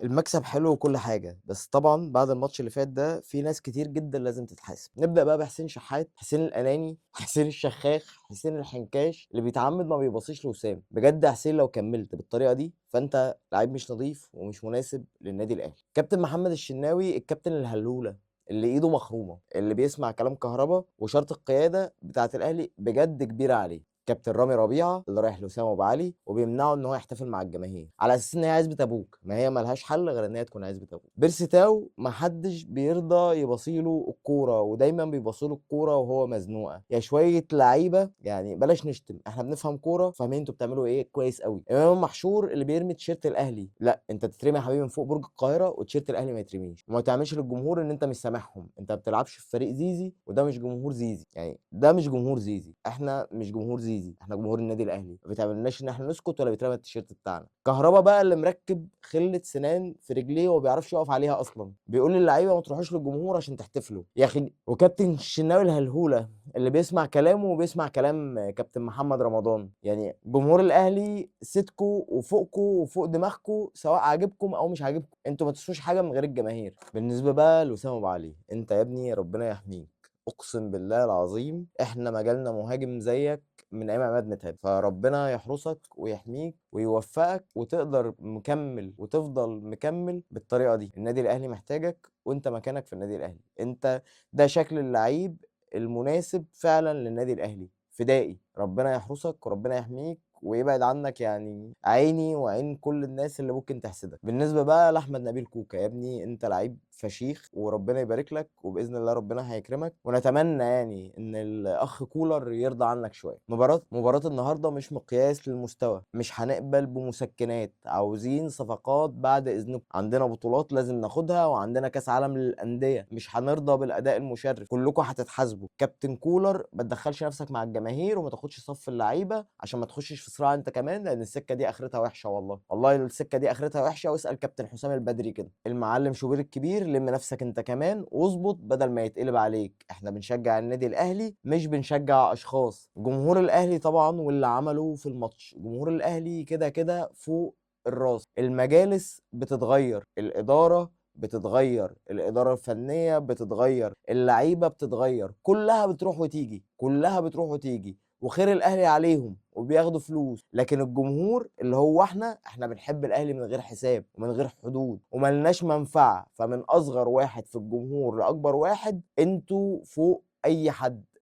المكسب حلو وكل حاجة، بس طبعًا بعد الماتش اللي فات ده في ناس كتير جدًا لازم تتحاسب. نبدأ بقى بحسين شحات، حسين الأناني، حسين الشخاخ، حسين الحنكاش، اللي بيتعمد ما بيباصيش لوسام. بجد يا حسين لو كملت بالطريقة دي فأنت لعيب مش نضيف ومش مناسب للنادي الأهلي. كابتن محمد الشناوي الكابتن الهلهولة اللي إيده مخرومة، اللي بيسمع كلام كهربا وشرط القيادة بتاعة الأهلي بجد كبيرة عليه. كابتن رامي ربيعة اللي رايح لأسامة أبو علي وبيمنعه إن هو يحتفل مع الجماهير على أساس إن هي عزبة أبوك، ما هي ما لهاش حل غير إن هي تكون عزبة أبوك. بيرسي تاو ما حدش بيرضى يباصي له الكورة ودايما بيباصي له الكورة وهو مزنوقة. يا شوية لعيبة يعني بلاش نشتم، إحنا بنفهم كورة فاهمين أنتوا بتعملوا إيه كويس قوي. إمام محشور اللي بيرمي تيشيرت الأهلي، لا أنت تترمي يا حبيبي من فوق برج القاهرة وتيشيرت الأهلي ما يترميش، وما تعملش للجمهور إن أنت مش سامحهم. أنت ما بتلعبش في فريق زيزي وده مش جمهور زيزي، يعني ده مش جمهور زيزي، إحنا مش جمهور زيزي، إحنا جمهور النادي الأهلي. ما بتعملناش إن إحنا نسكت ولا بيترمى التيشيرت بتاعنا. كهربا بقى اللي مركب خلة سنان في رجليه وما بيعرفش يقف عليها أصلا، بيقول للعيبة ما تروحوش للجمهور عشان تحتفلوا يا أخي. وكابتن الشناوي الهلهولة اللي بيسمع كلامه وبيسمع كلام كابتن محمد رمضان. يعني جمهور الاهلي سيدكوا وفوقكوا وفوق دماغكوا سواء عاجبكم او مش عاجبكم، انتوا ما تسووش حاجه من غير الجماهير. بالنسبه بقى لوسام ابو علي، انت يا ابني ربنا يحميك، اقسم بالله العظيم احنا مجالنا مهاجم زيك من ايام عماد متعب، فربنا يحرسك ويحميك ويوفقك وتقدر مكمل وتفضل مكمل بالطريقه دي. النادي الاهلي محتاجك وانت مكانك في النادي الاهلي. انت ده شكل اللعيب المناسب فعلا للنادي الاهلي. فدائي، ربنا يحرسك وربنا يحميك ويبعد عنك يعني عيني وعين كل الناس اللي ممكن تحسدك. بالنسبه بقى لاحمد نبيل كوكا، يا ابني انت لعيب فشيخ وربنا يبارك لك وباذن الله ربنا هيكرمك، ونتمنى يعني ان الاخ كولر يرضى عنك شويه. مباراه النهارده مش مقياس للمستوى، مش هنقبل بمسكنات، عاوزين صفقات بعد اذنكم. عندنا بطولات لازم ناخدها وعندنا كاس عالم للانديه، مش هنرضى بالاداء المشرف. كلكم هتتحاسبوا. كابتن كولر ما تدخلش نفسك مع الجماهير وما تاخدش صف اللعيبه عشان ما تخشش في صراع انت كمان، لان السكه دي اخرتها وحشه. والله والله السكه دي اخرتها وحشه، واسال كابتن حسام البدري كده. المعلم شوبير الكبير لم نفسك انت كمان واظبط بدل ما يتقلب عليك. احنا بنشجع النادي الاهلي مش بنشجع اشخاص. جمهور الاهلي طبعا واللي عمله في الماتش، جمهور الاهلي كده كده فوق الراس. المجالس بتتغير، الاداره بتتغير، الاداره الفنيه بتتغير، اللعيبه بتتغير، كلها بتروح وتيجي، كلها بتروح وتيجي، وخير الاهلي عليهم وبياخدوا فلوس. لكن الجمهور اللي هو احنا بنحب الاهلي من غير حساب ومن غير حدود وملناش منفعه. فمن اصغر واحد في الجمهور لاكبر واحد انتوا فوق اي حد.